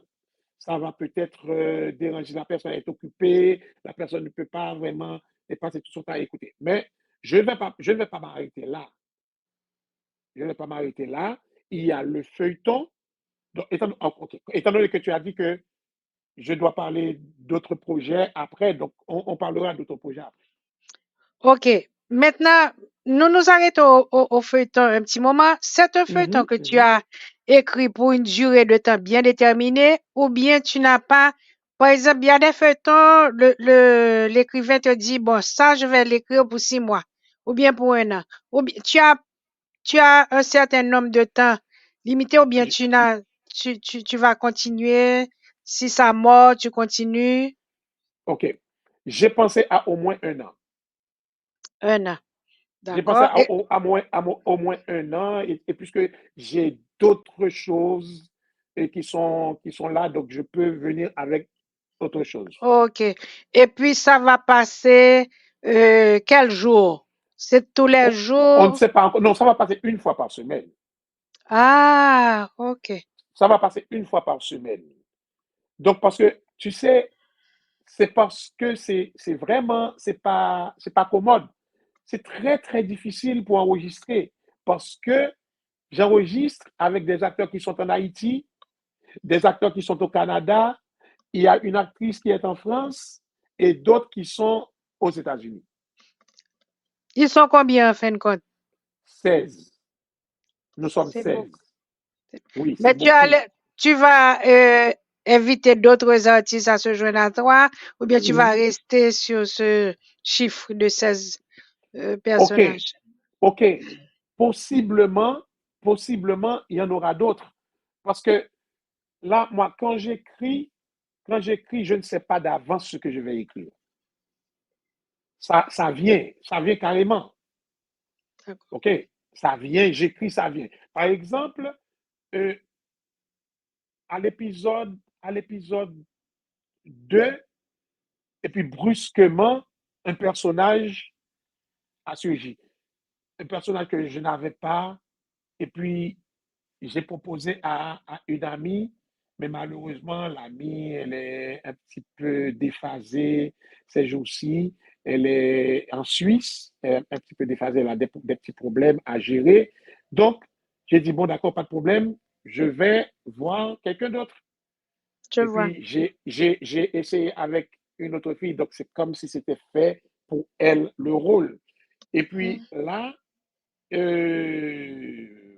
peut-être déranger la personne, elle est occupée, la personne ne peut pas vraiment passer tout son temps à écouter. Mais je ne vais pas m'arrêter là. Je ne vais pas m'arrêter là. Il y a le feuilleton. Donc, étant donné que tu as dit que je dois parler d'autres projets après, donc on parlera d'autres projets après. OK. Maintenant, nous nous arrêtons au feuilleton un petit moment. C'est un feuilleton que tu as écrit pour une durée de temps bien déterminée ou bien tu n'as pas. Par exemple, il y a des feuilletons, l'écrivain te dit, bon, ça, je vais l'écrire pour 6 mois ou bien pour 1 an. Ou bien, tu as un certain nombre de temps limité ou bien tu vas continuer. Si ça mord, tu continues. OK. J'ai pensé à au moins 1 an. 1 an. J'ai pensé D'accord. au moins 1 an et puisque j'ai d'autres choses qui sont là, donc je peux venir avec autre chose. OK. Et puis, ça va passer quel jour? C'est tous les On ne jours? sait pas encore. Non, ça va passer 1 fois par semaine. Ah, OK. Ça va passer 1 fois par semaine. Donc, parce que, tu sais, c'est parce que c'est vraiment, c'est pas commode. C'est très, très difficile pour enregistrer parce que j'enregistre avec des acteurs qui sont en Haïti, des acteurs qui sont au Canada, il y a une actrice qui est en France et d'autres qui sont aux États-Unis. Ils sont combien en fin de compte? 16. Nous sommes C'est 16. beaucoup. Oui, Mais c'est beaucoup. tu vas inviter d'autres artistes à se joindre à toi ou bien tu vas rester sur ce chiffre de 16 personnages? OK. Possiblement, il y en aura d'autres. Parce que là, moi, quand j'écris, je ne sais pas d'avance ce que je vais écrire. Ça vient carrément. OK? Ça vient, j'écris, ça vient. Par exemple, à l'épisode 2, et puis brusquement, un personnage a surgi. Un personnage que je n'avais pas, et puis j'ai proposé à une amie, mais malheureusement, l'amie, elle est un petit peu déphasée ces jours-ci. Elle est en Suisse, elle est un petit peu déphasée, elle a des petits problèmes à gérer. Donc, j'ai dit, bon, d'accord, pas de problème, je vais voir quelqu'un d'autre. Je Et vois. puis, j'ai essayé avec une autre fille, donc c'est comme si c'était fait pour elle le rôle. Et puis là,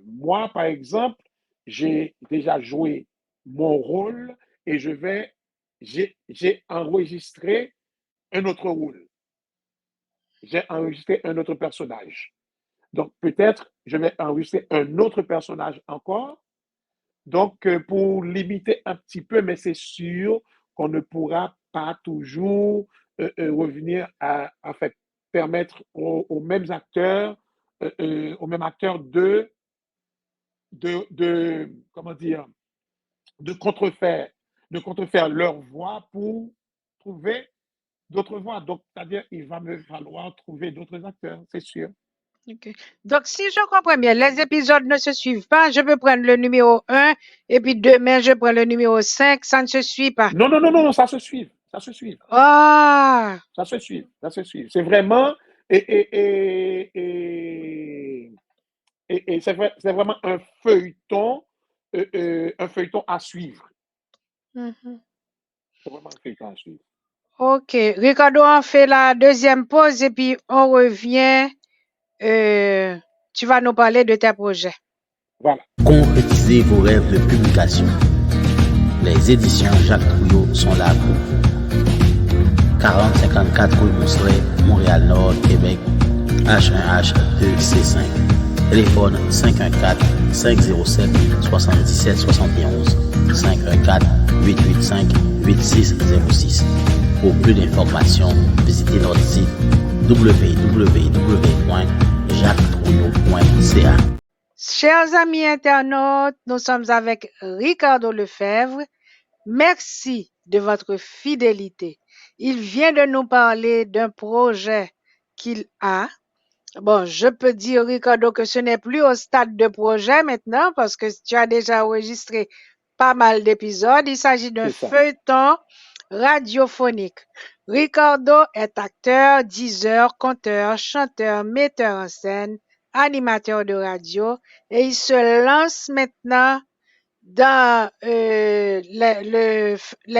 moi, par exemple, j'ai déjà joué mon rôle et j'ai enregistré un autre rôle. J'ai enregistré un autre personnage. Donc, peut-être, je vais enregistrer un autre personnage encore. Donc, pour limiter un petit peu, mais c'est sûr qu'on ne pourra pas toujours revenir à fait, permettre aux mêmes acteurs, comment dire, de contrefaire leur voix pour trouver d'autres voix. Donc, c'est-à-dire, il va me falloir trouver d'autres acteurs, c'est sûr. Ok. Donc, si je comprends bien, les épisodes ne se suivent pas. Je peux prendre le numéro 1 et puis demain, je prends le numéro 5. Ça ne se suit pas. Non, ça se suit. Ça se suit. Ah! Ça se suit. Ça se suit. C'est vraiment. Et c'est vraiment un feuilleton à suivre. C'est vraiment un feuilleton à suivre. Ok. Ricardo, on fait la deuxième pause et puis on revient. Tu vas nous parler de tes projets. Voilà. Concrétisez vos rêves de publication. Les éditions Jacques Trouillot sont là pour vous. 4054 rue Mousseret, Montréal-Nord, Québec, H1H2C5. Téléphone 514-507-7771. 514-885-8606. Pour plus d'informations, visitez notre site www.jacquestrouillot.ca. Chers amis internautes, nous sommes avec Ricardo Lefebvre. Merci de votre fidélité. Il vient de nous parler d'un projet qu'il a. Bon, je peux dire, Ricardo, que ce n'est plus au stade de projet maintenant parce que tu as déjà enregistré pas mal d'épisodes. Il s'agit d'un feuilleton radiophonique. Ricardo est acteur, diseur, conteur, chanteur, metteur en scène, animateur de radio et il se lance maintenant dans les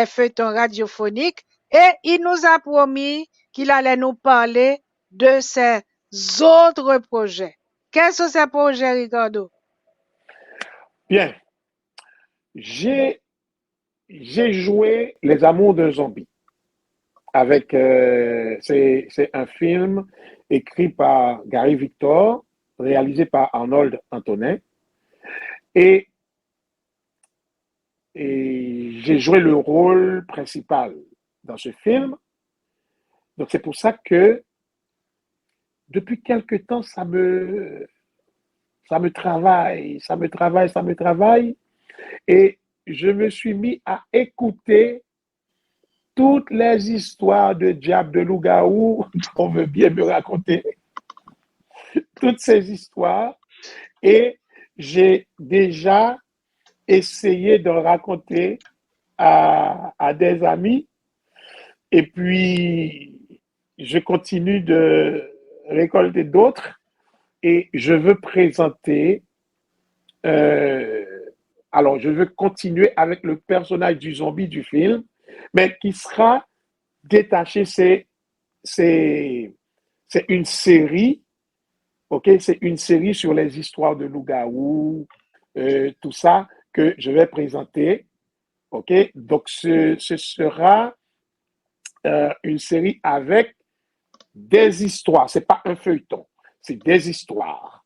feuilletons radiophoniques et il nous a promis qu'il allait nous parler de ses autres projets. Quels sont ces projets, Ricardo? Bien. J'ai joué Les Amours d'un zombie. Avec, c'est un film écrit par Gary Victor, réalisé par Arnold Antonin. Et j'ai joué le rôle principal dans ce film. Donc, c'est pour ça que depuis quelque temps, ça me travaille. Et je me suis mis à écouter toutes les histoires de diable, de loup-garou qu'on veut bien me raconter. Toutes ces histoires. Et j'ai déjà essayé de raconter à des amis. Et puis, je continue de récolter d'autres. Et je veux présenter... alors, je veux continuer avec le personnage du zombie du film, mais qui sera détaché. C'est une série, ok? C'est une série sur les histoires de loup-garou, tout ça que je vais présenter, ok? Donc, ce sera une série avec des histoires. C'est pas un feuilleton, c'est des histoires.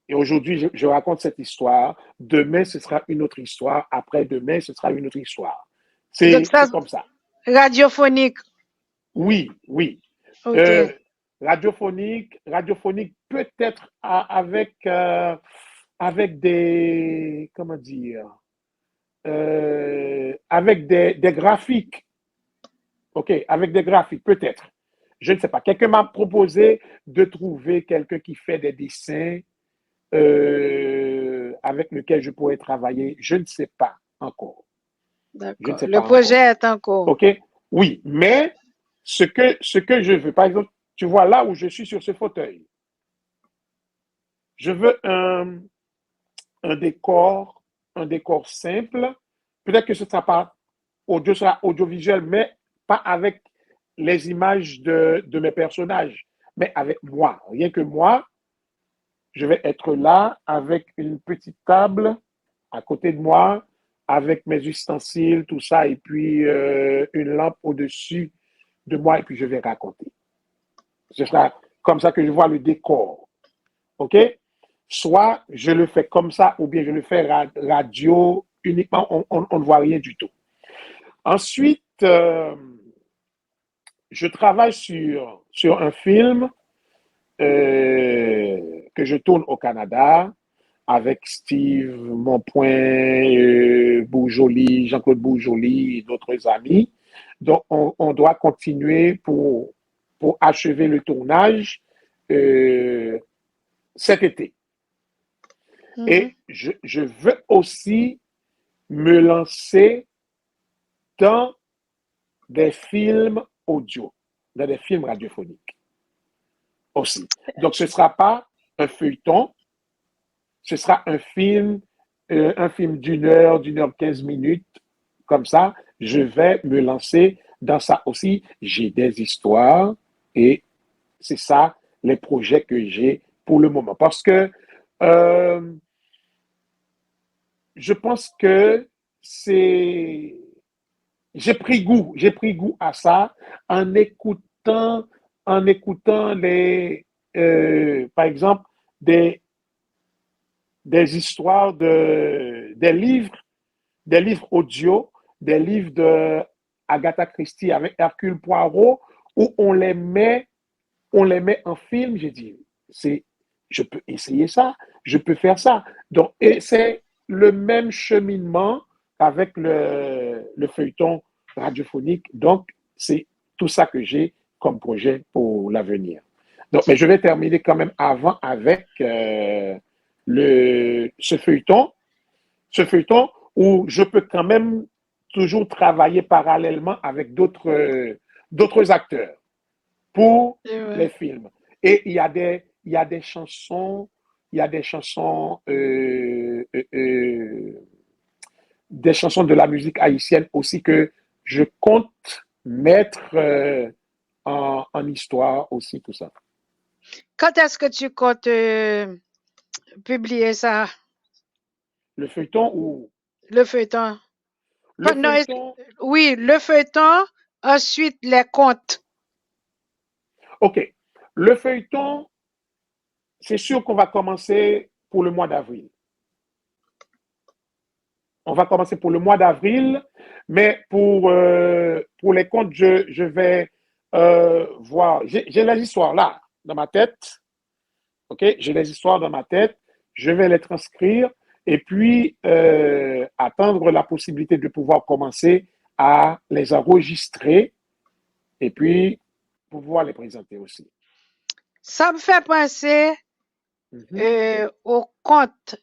Et aujourd'hui, je raconte cette histoire. Demain, ce sera une autre histoire. Après-demain, ce sera une autre histoire. C'est comme ça. Radiophonique. Oui. Okay. Radiophonique peut-être avec des, comment dire, avec des graphiques. OK, avec des graphiques, peut-être. Je ne sais pas. Quelqu'un m'a proposé de trouver quelqu'un qui fait des dessins avec lequel je pourrais travailler. Je ne sais pas encore. Je ne D'accord. sais Le pas projet encore. est en cours. OK? Oui, mais ce que je veux, par exemple, tu vois là où je suis sur ce fauteuil, je veux un décor simple. Peut-être que ce sera pas sera audiovisuel, mais pas avec les images de mes personnages, mais avec moi. Rien que moi, je vais être là avec une petite table à côté de moi, avec mes ustensiles, tout ça, et puis une lampe au-dessus de moi, et puis je vais raconter. Ce sera comme ça que je vois le décor. OK? Soit je le fais comme ça, ou bien je le fais radio, uniquement, on ne voit rien du tout. Ensuite, je travaille sur un film que je tourne au Canada avec Steve Monpoint, Bourjoli, Jean-Claude Bourjoli et d'autres amis. Donc, on doit continuer pour achever le tournage cet été. Et je veux aussi me lancer dans des films audio, dans des films radiophoniques aussi. Donc, ce ne sera pas un feuilleton, ce sera un film d'une heure 15 minutes, comme ça. Je vais me lancer dans ça aussi. J'ai des histoires et c'est ça les projets que j'ai pour le moment. Parce que je pense que j'ai pris goût à ça en écoutant par exemple, des histoires des livres audio, des livres de Agatha Christie avec Hercule Poirot, où on les met en film. J'ai dit, je peux essayer ça, je peux faire ça. Donc, et c'est le même cheminement avec le feuilleton radiophonique. Donc, c'est tout ça que j'ai comme projet pour l'avenir. Donc, mais je vais terminer quand même avant avec ce feuilleton où je peux quand même toujours travailler parallèlement avec d'autres acteurs pour les films. Et il y a des chansons, des chansons de la musique haïtienne aussi que je compte mettre en histoire aussi, tout ça. Quand est-ce que tu comptes publier ça? Le feuilleton ou? Le feuilleton. Feuilleton. Oui, le feuilleton, ensuite les contes. OK. Le feuilleton, c'est sûr qu'on va commencer pour le mois d'avril. On va commencer pour le mois d'avril, mais pour les contes, je vais voir. J'ai les histoires là, dans ma tête. OK? J'ai les histoires dans ma tête. Je vais les transcrire et puis attendre la possibilité de pouvoir commencer à les enregistrer et puis pouvoir les présenter aussi. Ça me fait penser aux contes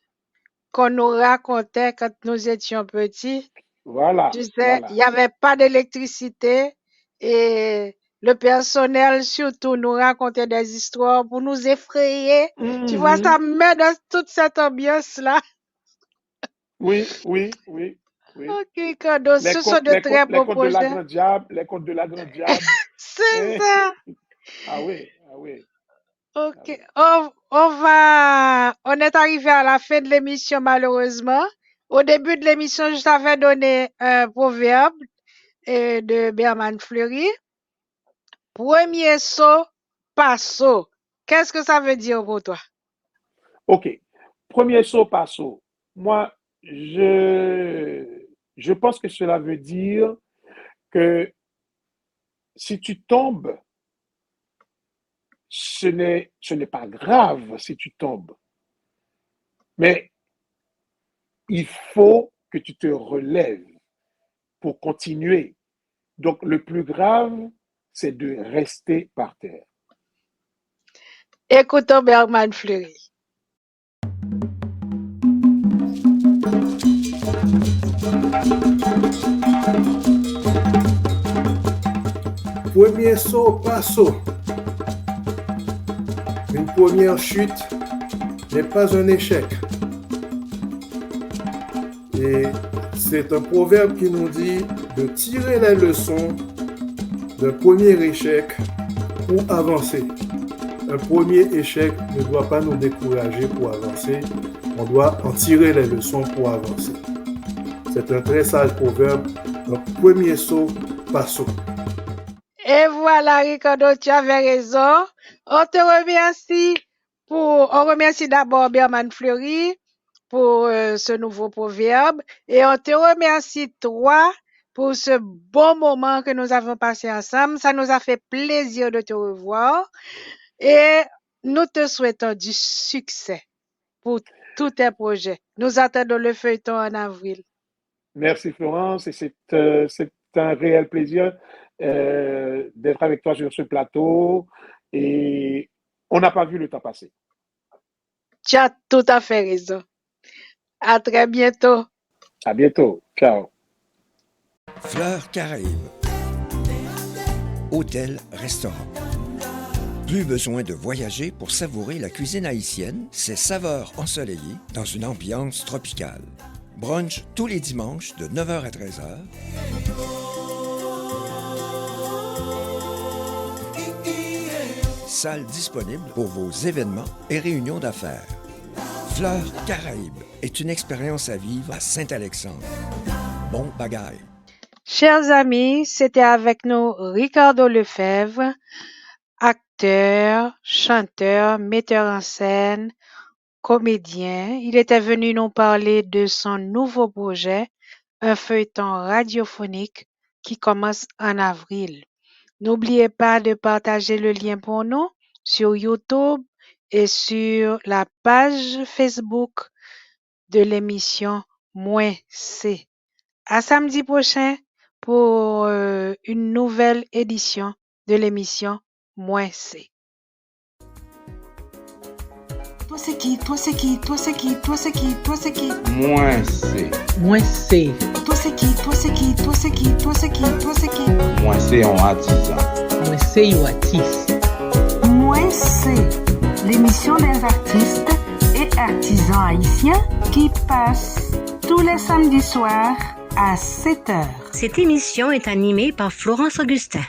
qu'on nous racontait quand nous étions petits. Voilà. Tu sais, il n'y avait pas d'électricité et le personnel surtout nous racontait des histoires pour nous effrayer. Tu vois, ça me met dans toute cette ambiance-là. Oui. Ok, Kado, ce sont de très beaux projets. Les contes de la Grande Diable. C'est ça. Ah oui. Ok, on est arrivé à la fin de l'émission malheureusement. Au début de l'émission, je t'avais donné un proverbe de Berman Fleury. Premier saut, pas saut. Qu'est-ce que ça veut dire pour toi? Ok, premier saut, pas saut. Moi, je pense que cela veut dire que si tu tombes, ce n'est pas grave si tu tombes. Mais il faut que tu te relèves pour continuer. Donc, le plus grave, c'est de rester par terre. Écoutons Berman Fleury. Premier saut, pas saut. Une première chute n'est pas un échec. Et c'est un proverbe qui nous dit de tirer les leçons d'un premier échec pour avancer. Un premier échec ne doit pas nous décourager pour avancer. On doit en tirer les leçons pour avancer. C'est un très sage proverbe. Un premier saut, pas saut. Et voilà, Ricardo, tu avais raison. On remercie d'abord Berman Fleury pour ce nouveau proverbe et on te remercie toi pour ce bon moment que nous avons passé ensemble. Ça nous a fait plaisir de te revoir et nous te souhaitons du succès pour tous tes projets. Nous attendons le feuilleton en avril. Merci Florence et c'est un réel plaisir d'être avec toi sur ce plateau et on n'a pas vu le temps passer. Tu as tout à fait raison. À très bientôt. À bientôt. Ciao. Fleurs Caraïbes. Hôtel, restaurant. Plus besoin de voyager pour savourer la cuisine haïtienne, ses saveurs ensoleillées dans une ambiance tropicale. Brunch tous les dimanches de 9h à 13h. Salle disponible pour vos événements et réunions d'affaires. Fleurs Caraïbes est une expérience à vivre à Saint-Alexandre. Bon bagaille. Chers amis, c'était avec nous Ricardo Lefebvre, acteur, chanteur, metteur en scène, comédien. Il était venu nous parler de son nouveau projet, un feuilleton radiophonique qui commence en avril. N'oubliez pas de partager le lien pour nous sur YouTube et sur la page Facebook de l'émission -C. À samedi prochain pour une nouvelle édition de l'émission -C. Toi c'est qui? Toi c'est qui? Toi c'est qui? Toi c'est qui? Toi c'est qui? -C. -C. Toi c'est qui? Toi c'est qui? Toi c'est qui? Toi c'est qui? Toi c'est qui? -C on artisan. -C ou artiste. -C, l'émission des artistes et artisans haïtiens qui passe tous les samedis soirs à 7h. Cette émission est animée par Florence Augustin.